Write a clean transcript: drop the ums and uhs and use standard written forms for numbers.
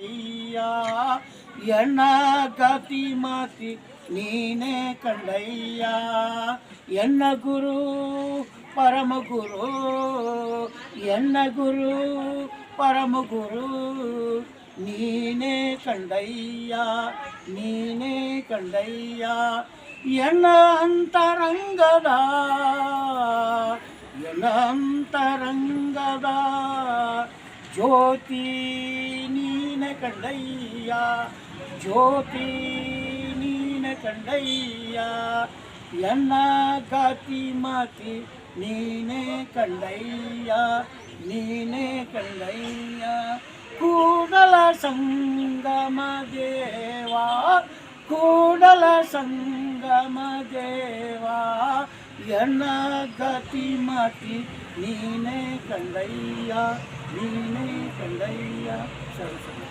ಕಂಡಯ್ಯ ಎನ್ನ ಗತಿ ಮಾತಿ ನೀನೇ ಕಂಡಯ್ಯ ಎನ್ನ ಗುರು ಪರಮ ಗುರು ಎನ್ನ ಗುರು ಪರಮ ಗುರು ನೀನೇ ಕಂಡಯ್ಯ ನೀನೇ ಕಂಡಯ್ಯ ಎನ್ನ ಅಂತರಂಗದ ಜ್ಯೋತಿ ನೀನೆ ಕಂಡಯ್ಯ ಜ್ಯೋತಿ ನೀನೆ ಕಂಡಯ್ಯ ಎನ್ನ ಗತಿ ಮತಿ ನೀನೆ ಕಂಡಯ್ಯ ನೀನೆ ಕಂಡಯ್ಯ ಕೂಡಲ ಸಂಗಮ ದೇವಾ ಕೂಡಲ ಸಂಗಮ ದೇವಾ ಎನ್ನ ಗತಿ ಮತಿ ನೀನೆ ಕಂಡಯ್ಯ ನೀನೆ ಕಂಡಯ್ಯ ಸರಿ ಸರಿ